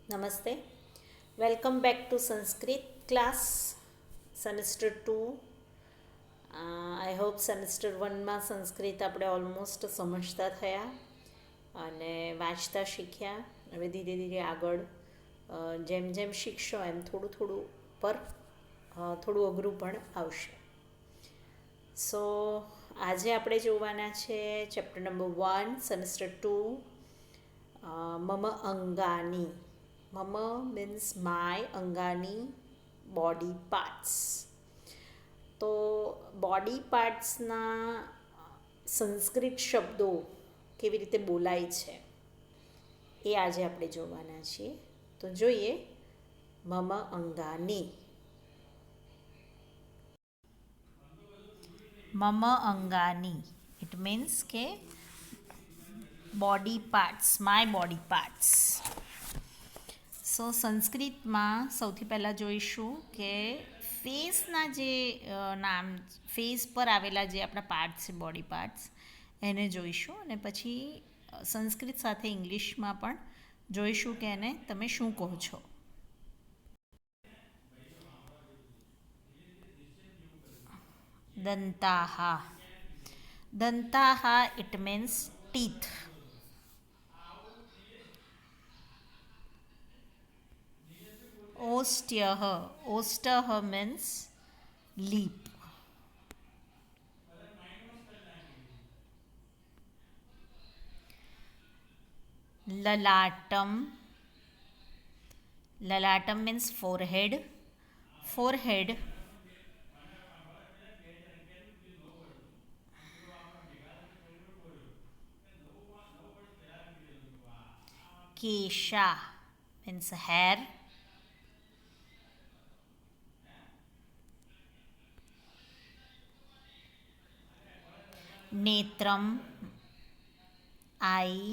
Namaste. Welcome back to Sanskrit class, semester 2. I hope semester 1માં Sanskrit આપણે almost સમજતા થયા અને વાંચતા શીખ્યા. હવે ધીરે ધીરે આગળ જેમ જેમ શીખશો એમ થોડું થોડું પર થોડું અઘરું પણ આવશે. સો આજે આપણે જોવાના છે ચેપ્ટર નંબર 1, સેમેસ્ટર 2, મમ અંગાની. મમ મીન્સ માય, અંગાની બોડી પાર્ટ્સ. તો બોડી પાર્ટ્સના સંસ્કૃત શબ્દો કેવી રીતે બોલાય છે એ આજે આપણે જોવાના છીએ. તો જોઈએ મમ અંગાની. મમ અંગાની ઇટ મીન્સ કે body parts, my body parts. So સંસ્કૃતમાં સૌથી પહેલાં જોઈશું કે ફેસના જે નામ, ફેસ પર આવેલા જે આપણા પાર્ટ્સ છે, બોડી પાર્ટ્સ, એને જોઈશું અને પછી સંસ્કૃત સાથે ઇંગ્લિશમાં પણ જોઈશું કે એને તમે શું કહો છો. દંતાહા. દંતાહા ઇટ મીન્સ ટીથ. ઓસ્ટ્યહ. ઓસ્ટહ means lip. લલાટમ. લલાટમ means forehead. Forehead. કેશા means hair. નેત્રમ eye.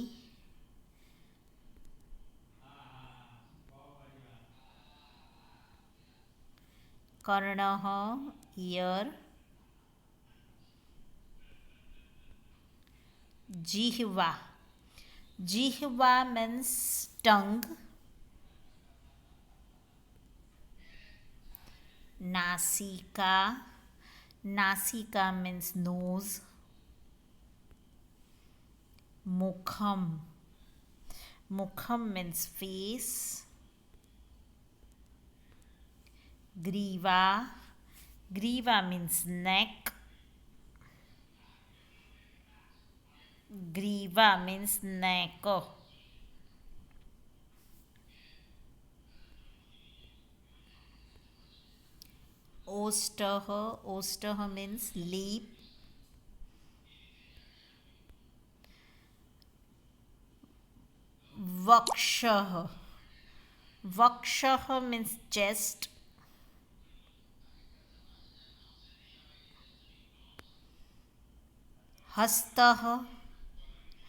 કર્ણઃ ear. જીહ્વા. જીહ્વા means tongue. નાસિકા. નાસિકા means nose. મુખમ. મુખમ means face. ગ્રીવા. ગ્રીવા means neck. ગ્રીવા means neck. ઓષ્ટઃ. ઓષ્ટઃ means lip. વક્ષઃ. વક્ષઃ means chest. હસ્તઃ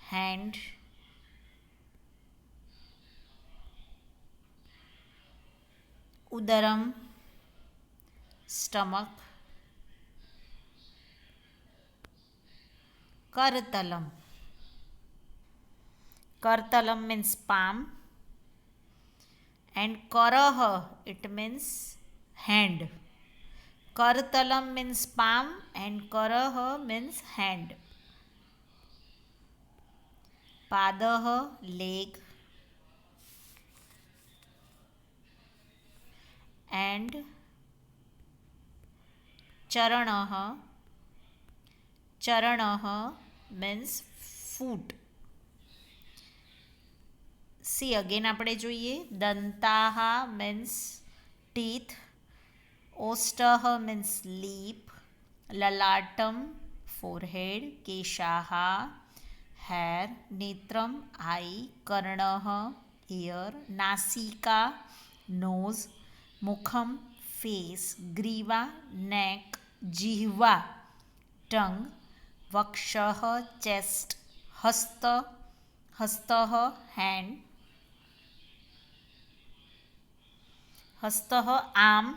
hand. ઉદરમ stomach. કરતલમ. કરતલમ means palm. And karah it means hand. કરતલમ means palm and karah means hand. પાદઃ leg. And ચરણઃ. ચરણઃ means foot. સી અગેન આપણે જોઈએ. દંતાહા means teeth. ઓષ્ટઃ means lip. લલાટમ forehead. કેશાહા hair. નેત્રમ eye. કર્ણઃ ear. નાસિકા nose. મુખમ face. ગ્રીવા neck. જીહ્વા tongue. વક્ષઃ chest. હસ્તઃ hand. હસ્તઃ arm.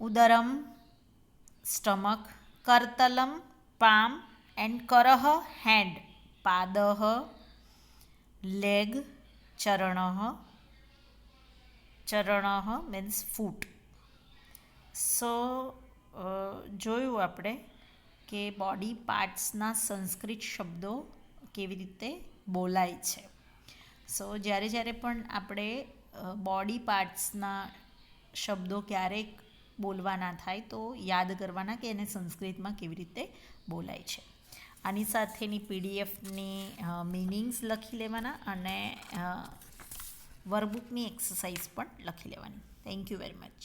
ઉદરમ stomach. કરતલમ palm and કરહ hand. પાદઃ leg. ચરણઃ, ચરણઃ મીન્સ ફૂટ. સો જોયું આપણે કે બોડી પાર્ટ્સના સંસ્કૃત શબ્દો કેવી રીતે બોલાય છે. સો જ્યારે પણ આપણે બોડી પાર્ટ્સના શબ્દો ક્યારેક બોલવાના થાય તો યાદ કરવાના કે એને સંસ્કૃતમાં કેવી રીતે બોલાય છે. આની સાથેની પીડીએફની મિનિંગ્સ લખી લેવાના અને વર્કબુકની એક્સરસાઇઝ પણ લખી લેવાની. Thank you very much.